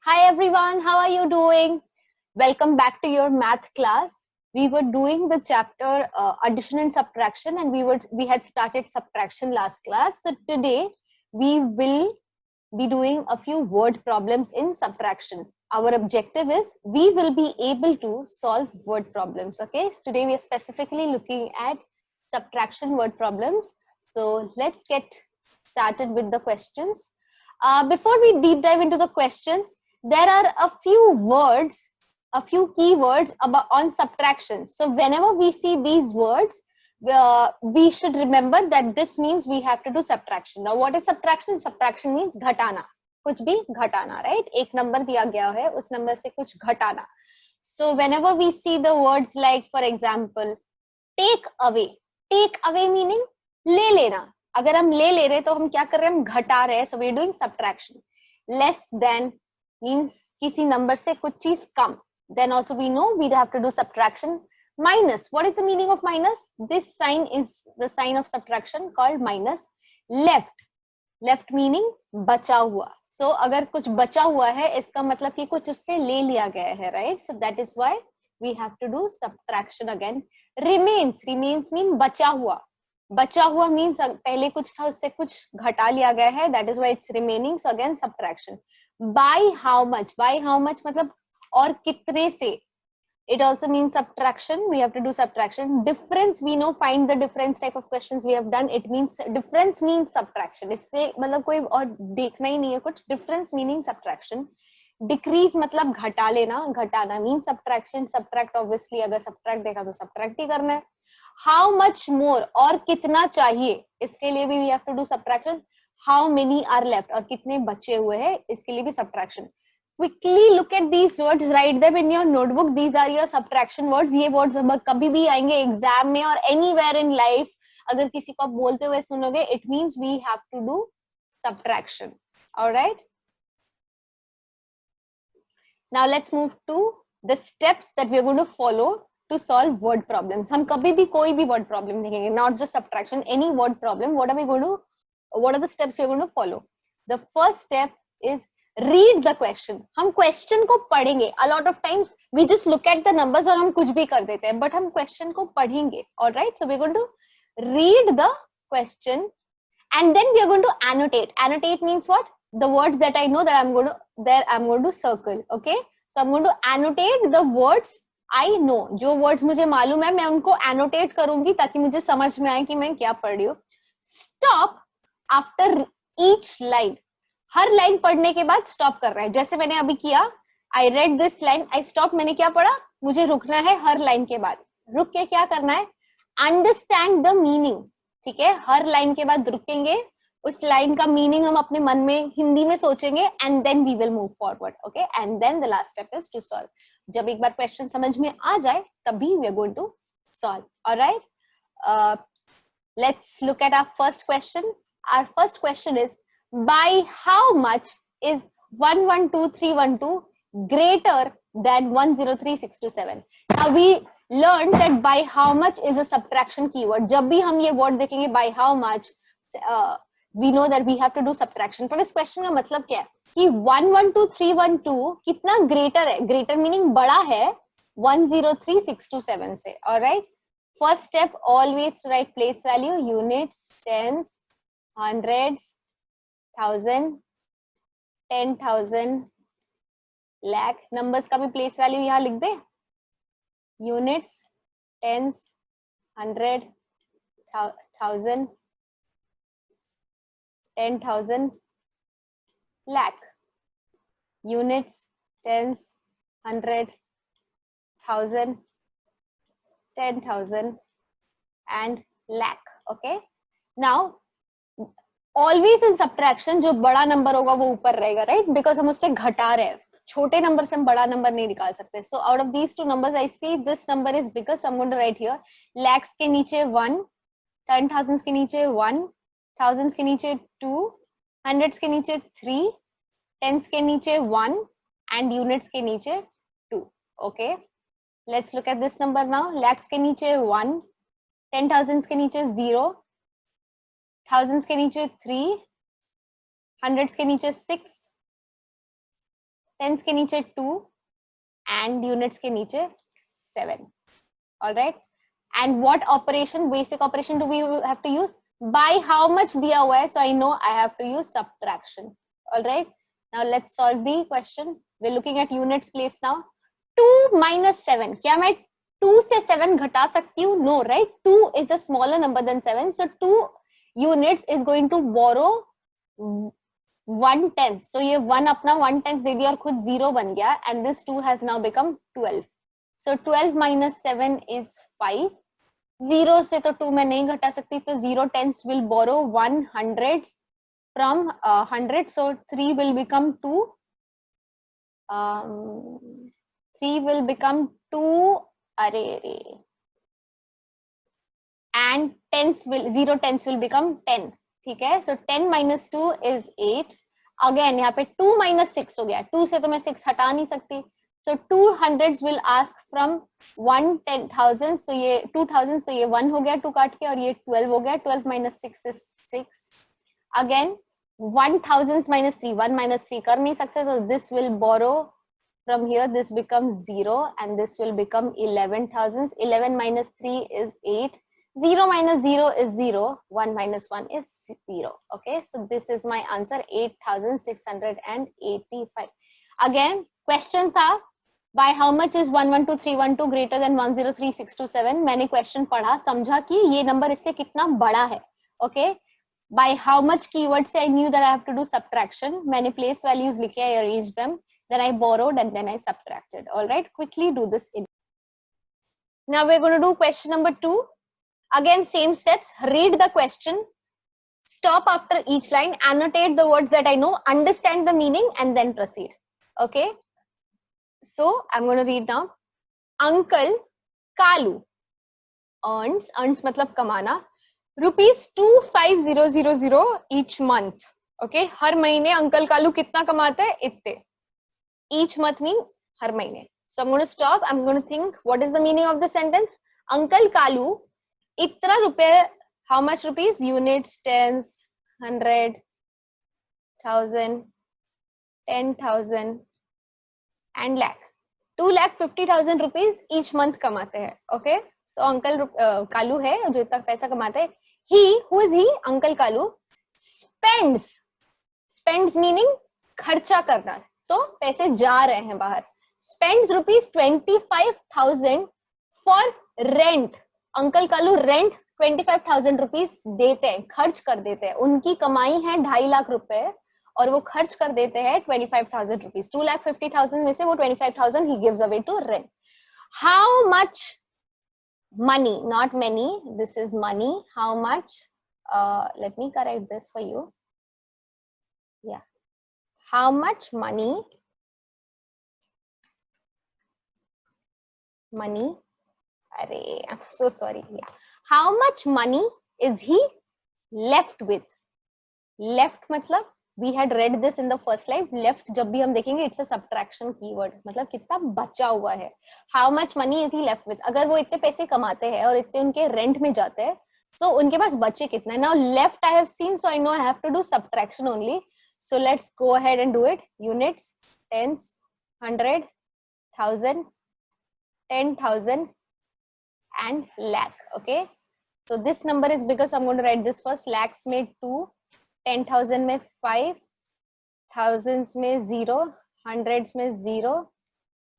Hi everyone, how are you doing? Welcome back to your math class. We were doing the chapter addition and subtraction, and we had started subtraction last class. So today we will be doing a few word problems in subtraction. Our objective is we will be able to solve word problems. Okay, so today we are specifically looking at subtraction word problems. So let's get started with the questions. Before we deep dive into the questions, there are a few words, a few keywords about on subtraction. So whenever we see these words, we should remember that this means we have to do subtraction. Now what is subtraction? Subtraction means घटाना, कुछ भी घटाना, right? एक number दिया गया है, उस number से कुछ घटाना. So whenever we see the words like, for example, take away meaning ले लेना. अगर हम ले ले रहे तो हम क्या कर रहे हैं, हम घटा रहे हैं. So we are doing subtraction. Less than means किसी number से कुछ चीज कम. Then also we know we have to do subtraction. Minus, what is the meaning of minus? This sign is the sign of subtraction called minus. Left meaning बचा हुआ. So अगर कुछ बचा हुआ है इसका मतलब कि कुछ उससे ले लिया गया है, right? So that is why we have to do subtraction again. Remains mean बचा हुआ means पहले कुछ था उससे कुछ घटा लिया गया है, that is why it's remaining. So again subtraction. By how much मतलब और कितने से, it also means subtraction. We have to do subtraction. Difference, we know, find the difference type of questions we have done. It means difference means subtraction. इससे मतलब कोई और देखना ही नहीं है कुछ. Difference meaning subtraction. Decrease मतलब घटा लेना, घटाना means subtraction. Subtract obviously अगर subtract देखा तो subtract ही करना है. How much more और कितना चाहिए, इसके लिए भी we have to do subtraction. How many are left और कितने बचे हुए हैं, इसके लिए भी subtraction. Quickly look at these words, write them in your notebook. These are your subtraction words. ये words कभी भी आएंगे एग्जाम में और anywhere in life. अगर किसी को आप बोलते हुए सुनोगे, it means we have to do subtraction. All right. Now let's move to the steps that we are going to follow to solve word problems. हम कभी भी कोई भी word problem देखेंगे, not just subtraction, any word problem. What are the steps we are going to follow? The first step is read the question. हम question को पढ़ेंगे. A lot of times we just look at the numbers और हम कुछ भी कर देते हैं, but हम question को पढ़ेंगे. All right, so we're going to read the question and then we are going to annotate. Annotate means what? The words that I know that I'm going to circle. Okay, so I'm going to annotate the words I know. जो words मुझे मालूम है मैं उनको annotate करूंगी ताकि मुझे समझ में आए कि मैं क्या पढ़ रही हूँ. Stop after each line. हर लाइन पढ़ने के बाद स्टॉप कर रहा है. जैसे मैंने अभी किया, I read this line, I stop. मैंने क्या पढ़ा, मुझे रुकना है हर लाइन के बाद. रुक के क्या करना है, अंडरस्टैंड द मीनिंग. ठीक है, हर लाइन के बाद रुकेंगे, उस लाइन का मीनिंग हम अपने मन में हिंदी में सोचेंगे and then we will move forward. Okay, and then the last step is to solve. जब एक बार क्वेश्चन समझ में आ जाए तभी we are going to solve. Alright, let's look at our first question. Our first question is, by how much is 112312 greater than 103627? Now we learned that by how much is a subtraction keyword. जब भी हम ये word देखेंगे by how much, we know that we have to do subtraction. पर इस question का मतलब क्या है कि 112312 कितना greater है. Greater meaning बड़ा है 103627 से. Alright, first step, always write place value, units, tens, hundreds, 1000, 10,000, lakh. Numbers का भी प्लेस वैल्यू यहाँ लिख दे. Units, tens, 100, 1000, 10,000, lakh. Units, tens, 100, 1000, 10,000 and lakh. Okay, now always in subtraction जो बड़ा नंबर होगा वो ऊपर रहेगा, राइट? बिकॉज हम उससे घटा रहे हैं. छोटे नंबर से हम बड़ा नंबर नहीं निकाल सकते. So out of these two numbers I see this number is bigger, so I am going to write here. Lakhs के नीचे 1, 10,000 के नीचे 1, थाउजेंड्स के नीचे 2, हंड्रेड्स के नीचे 3, टेंस के नीचे 1 एंड यूनिट्स के नीचे 2. Okay, let's look at this number now. Lakhs के नीचे 1, 10,000 के नीचे 0, thousands के नीचे 3, hundreds के नीचे 6, टेंस के नीचे 2 and units के नीचे 7. All right. And what operation, basic operation do we have to use? By how much दिया हुआ है, so I know I have to use subtraction. All right. Now let's solve the question. We're looking at units place now. 2 minus 7. क्या मैं 2 से 7 घटा सकती हूँ? No, right? 2 is a smaller number than 7. So 2 units is going to borrow 1/10. So ये 1 अपना 1/10 दे दिया और खुद 0 बन गया. And this 2 has now become 12. So 12 minus 7 is 5. 0 से तो 2 में नहीं घटा सकती, तो 0 tens will borrow 100 from 100. So 3 will become 2. 3 will become 2. And 0 tens will become 10. ठीक है. So 10 minus 2 is 8. Again यहाँ पे 2 minus 6 हो गया. 2 से तो मैं 6 हटा नहीं सकती. So 200s will ask from 1/10,000. So ये 2000, so ये 1 हो गया 2 काट के, और ये 12 हो गया. 12 minus 6 is 6. Again 1000s minus 3, 1 minus 3 कर नहीं सकते, so this will borrow from here. This becomes 0 and this will become 11,000. 11 minus 3 is 8. 0 minus 0 is 0. 1 minus 1 is 0. Okay, so this is my answer, 8,685. Again question था, by how much is 112,312 greater than 103,627? मैंने question पढ़ा, समझा कि ये number इससे कितना बड़ा है. Okay, by how much keyword से I knew that I have to do subtraction. मैंने place values लिखे, I arranged them, then I borrowed and then I subtracted. All right, quickly do this. Now we're going to do question number 2. Again same steps. Read the question, stop after each line, annotate the words that I know, understand the meaning, and then proceed. Okay, so I'm going to read now. Uncle Kalu earns मतलब कमाना, ₹25,000 each month. Okay, हर महीने uncle Kalu कितना कमाते हैं? इतने. Each month means हर महीने. So I'm going to stop. I'm going to think what is the meaning of the sentence. Uncle Kalu इतना रुपए, how much rupees? Units, tens, 100, 1000, 10,000 and lakh. 2,50,000 rupees each month कमाते हैं. Okay, so uncle Kalu है जो इतना पैसा कमाते हैं. He, who is he? Uncle Kalu spends meaning खर्चा करना, तो पैसे जा रहे हैं बाहर. Spends ₹25,000 for rent. Uncle Kalu rent 25,000 rupees देते हैं, खर्च कर देते हैं. उनकी कमाई है 2.5 लाख रुपए और वो खर्च कर देते हैं 25,000 rupees. 2,50,000 में से वो 25,000 he gives away to rent. How much money, not many, this is money. How much? Let me correct this for you. Yeah, how much money I'm so sorry. Yeah, how much money is he left with? Left मतलब we had read this in the first slide. Left जब भी हम देखेंगे it's a subtraction keyword, मतलब कितना बचा हुआ है. How much money is he left with? अगर वो इतने पैसे कमाते हैं और इतने उनके रेंट में जाते हैं, so उनके पास बचे कितना. Now left I have seen, so I know I have to do subtraction only. So let's go ahead and do it. Units, tens, 100, 1000, 10,000 and lakh. Okay, so this number is bigger, so I'm going to write this first. Lakhs में 2, 10,000 में 5, thousands में 0, hundreds में 0,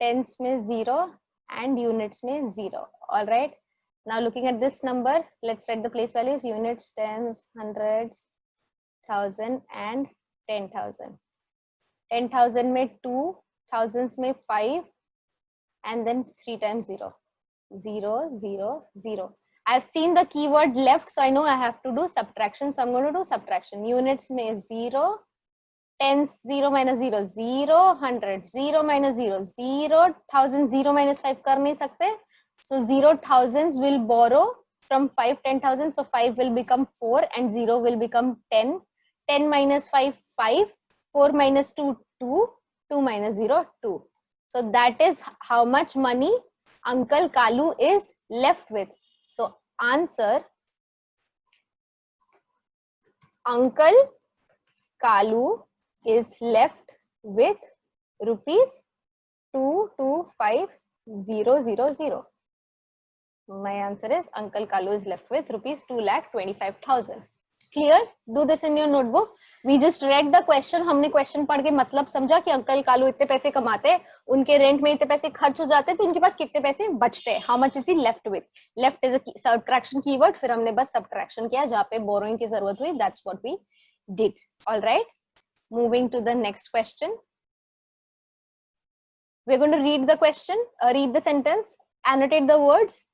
tens में 0 and units में 0. All right, now looking at this number, let's write the place values. Units, tens, hundreds, thousand and 10,000. 10,000 में 2, thousands में 5 and then 3 times 0. 0, 0, 0. I've seen the keyword left, so I know I have to do subtraction. So I'm going to do subtraction. Units में 0, tens 0 minus 0, 0, 100, 0 minus 0, 0, 1000, 0 minus 5 कर नहीं सकते. So 0 thousands will borrow from 5 10,000. So 5 will become 4 and 0 will become 10. 10 minus 5, 5. 4 minus 2, 2. 2 minus 0, 2. So that is how much money Uncle Kalu is left with. So answer, Uncle Kalu is left with rupees 225,000. My answer is Uncle Kalu is left with rupees 2,25,000. Clear? Do this in your notebook. We just read the question. हमने question पढ़ के मतलब समझा कि uncle Kalu इतने पैसे कमाते हैं, उनके रेंट में इतने पैसे खर्च हो जाते हैं, तो उनके पास कितने पैसे बचते हैं. How much is he left with? Left is a subtraction keyword. फिर हमने बस subtraction किया जहाँ पे borrowing की जरूरत हुई. That's what we did. All right. Moving to the next question. We're going to read the question, read the sentence, annotate the words,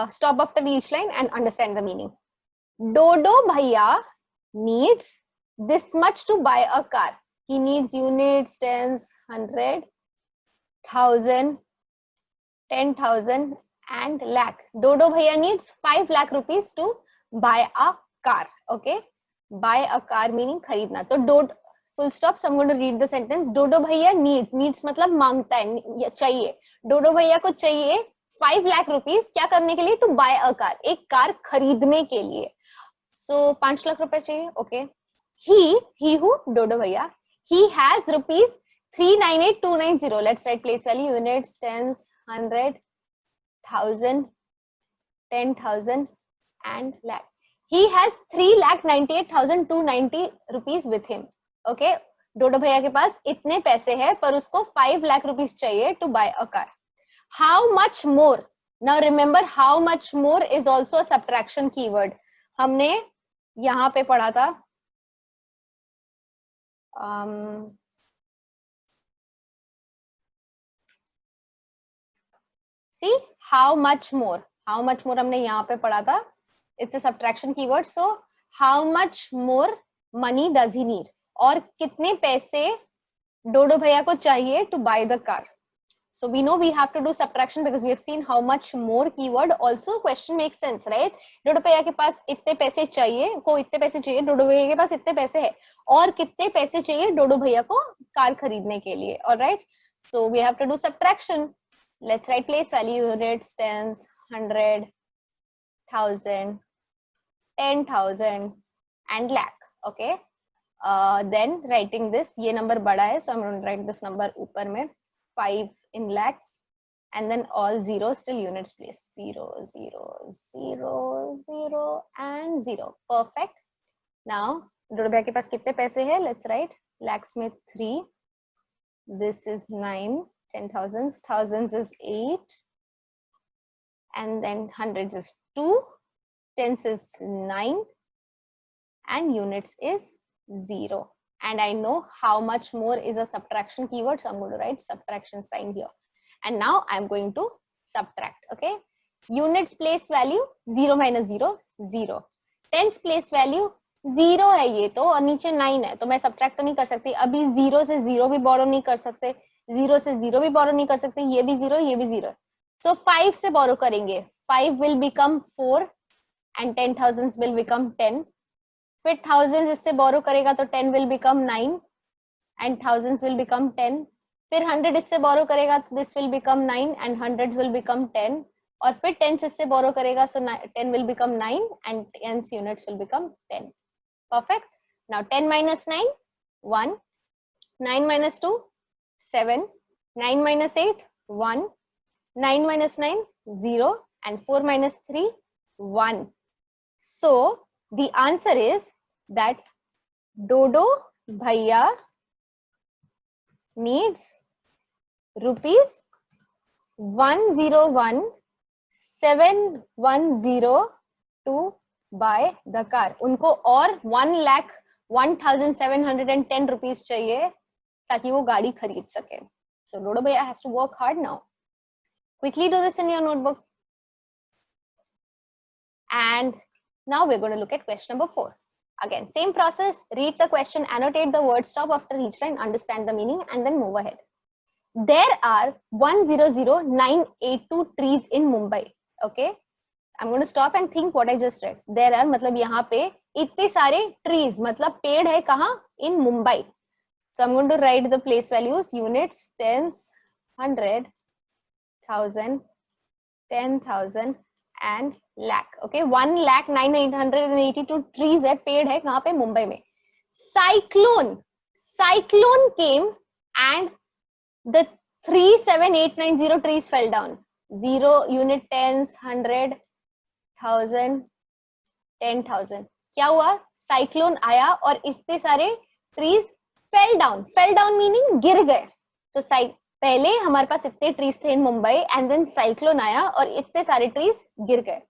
stop after each line and understand the meaning. Dodo Bhaiya needs this much to buy a car. He needs units, tens, 100, 1000, 10,000 and lakh. Dodo Bhaiya needs 5 lakh rupees to buy a car. Okay. Buy a car meaning खरीदना. तो Dodo, full stop. So I'm going to read the sentence. Dodo Bhaiya needs मतलब मांगता है, चाहिए. Dodo Bhaiya को चाहिए 5 lakh rupees क्या करने के लिए? To buy a car. एक कार खरीदने के लिए. So 5 lakh रुपए चाहिए. Okay. He who? Dodo Bhaiya. He has rupees 398,290. Let's write place value, units, tens, 100, 1000, 10,000 and lakh. He has 3,98,290 rupees with him. Okay. Dodo Bhaiya के पास इतने पैसे हैं पर उसको 5 lakh rupees चाहिए to buy a car. How much more? Now remember, how much more is also a subtraction keyword. हमने यहाँ पे पढ़ा था. See, how much more? How much more हमने यहाँ पे पढ़ा था. It's a subtraction keyword. So, how much more money does he need? और कितने पैसे डोडो भैया को चाहिए to buy the car? So we know we have to do subtraction because we have seen how much more keyword. Also question makes sense, right? डोडो भैया के पास इतने पैसे चाहिए, को इतने पैसे चाहिए, डोडो भैया के पास इतने पैसे है, और कितने पैसे चाहिए डोडो भैया को कार खरीदने के लिए. All right? So we have to do subtraction. Let's write place value, units, tens, 100, 1000, 10,000 and lakh. Okay. Then writing this, ये number बड़ा है, so I'm going to write this number ऊपर में 5 in lakhs and then all zeros till units place. 0, 0, 0, 0 and 0. Perfect. Now डोडो भैया के पास कितने पैसे हैं? Let's write lakhs में 3. This is 9. 10,000s, thousands is 8, and then hundreds is 2, tens is 9, and units is 0. And I know how much more is a subtraction keyword, so I'm going to write subtraction sign here. And now I'm going to subtract. Okay, units place value 0 minus 0, 0. Tens place value 0 है ये तो, और नीचे 9 है, तो मैं subtract तो नहीं कर सकती. अभी 0 से 0 भी borrow नहीं कर सकते, 0 से 0 भी borrow नहीं कर सकते, ये भी 0, ये भी 0. So 5 से borrow करेंगे, 5 will become 4 and 10,000s will become 10. फिर thousands इससे borrow करेगा तो 10 will become 9 and thousands will become 10. फिर 100 इससे borrow करेगा तो this will become 9 and hundreds will become 10. और फिर 10 इससे borrow करेगा so 10 will become 9 and tens units will become 10. Perfect. Now 10 minus 9, 1. 9 minus 2, 7. 9 minus 8, 1. 9 minus 9, 0. And 4 minus 3, 1. So the answer is that Dodo Bhaiya needs rupees 101,710 to buy the car. उनको और 1,01,710 rupees चाहिए ताकि वो गाड़ी खरीद सके. So Dodo Bhaiya has to work hard now. Quickly do this in your notebook. And now we're going to look at question number 4. Again, same process. Read the question, annotate the word, stop after each line, understand the meaning, and then move ahead. There are 100,982 trees in Mumbai. Okay. I'm going to stop and think what I just read. There are मतलब यहाँ पे इतने सारे trees मतलब पेड़ है कहाँ? In Mumbai. So I'm going to write the place values, units, tens, 100, 1000, 10,000 and lakh. Okay, 1,09,882 trees है, पेड़ है कहाँ पे? मुंबई में. Cyclone came and the 37890 trees fell down. 0, unit, tens, 100, 1000, 10,000. क्या हुआ? साइक्लोन आया और इतने सारे trees fell down. Fell down meaning गिर गए. तो पहले हमारे पास इतने ट्रीज थे in Mumbai and then cyclone आया और इतने सारे ट्रीज गिर गए.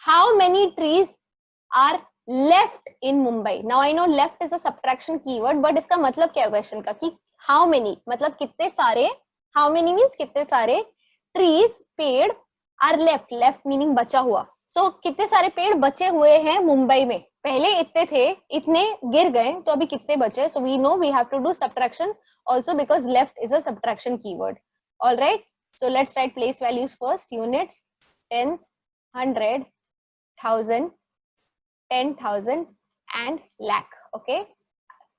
How many trees are left in Mumbai? Now I know left is a subtraction keyword, but इसका मतलब क्या है क्वेश्चन का कि हाउ मेनी मतलब कितने सारे. हाउ मेनी मीन्स कितने सारे ट्रीज पेड़ आर लेफ्ट. लेफ्ट मीनिंग बचा हुआ. सो कितने सारे पेड़ बचे हुए हैं मुंबई में? पहले इतने थे, इतने गिर गए, तो अभी कितने बचे? So we know we have to do subtraction also because left is a subtraction keyword. All right, so let's write place values first. Units, tens, 100, 1000, 10,000 and lakh. Okay,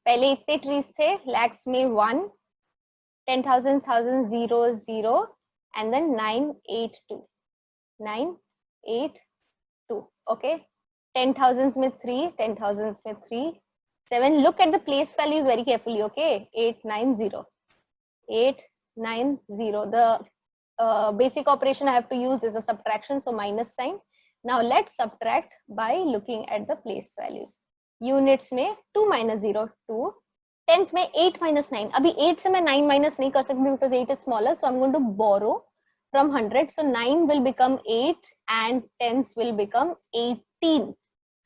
पहले इतने trees थे, lakhs में 1, 10,000, 1,000, 0, 0 and then 982, 982. Okay, 10,000s में 3, 10,000s में 3, 7. Look at the place values very carefully. Okay, 890, 890. The basic operation I have to use is a subtraction, so minus sign. Now let's subtract by looking at the place values. Units में 2 minus 0, 2. Tens में 8 minus 9. अभी 8 से मैं 9 minus नहीं कर सकती because 8 is smaller, so I'm going to borrow from 100. So 9 will become 8 and tens will become 18.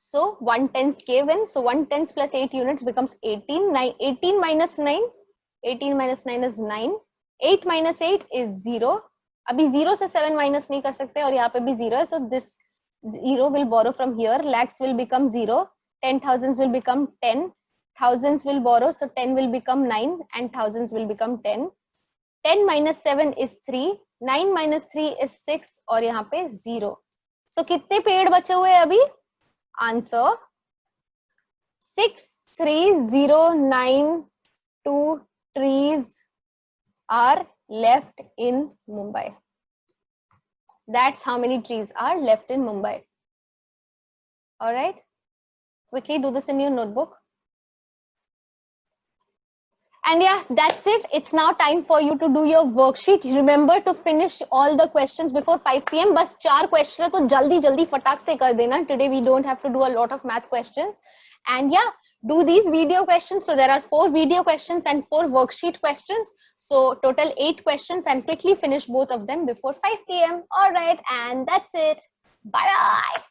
So 1 tens gave in. So 1 tens plus 8 units becomes 18. 18 minus 9. 18 minus 9 is 9. 8 minus 8 is 0. अभी 0 से 7 minus नहीं कर सकते और यहाँ पे भी 0 है. So this 0 will borrow from here. Lakhs will become 0. 10,000s will become 10. Thousands will borrow. So 10 will become 9 and thousands will become 10. 10 minus 7 is 3. 9 minus 3 is 6 और यहाँ पे 0. So कितने पेड़ बचे हुए अभी? Answer 63092 trees are left in Mumbai. That's how many trees are left in Mumbai. All right, quickly do this in your notebook. And yeah, that's it. It's now time for you to do your worksheet. Remember to finish all the questions before 5 p.m. बस 4 questions तो जल्दी जल्दी फटाक से कर देना. Today we don't have to do a lot of math questions. And yeah, do these video questions. So there are 4 video questions and 4 worksheet questions. So total 8 questions and quickly finish both of them before 5 p.m. All right, and that's it. Bye bye.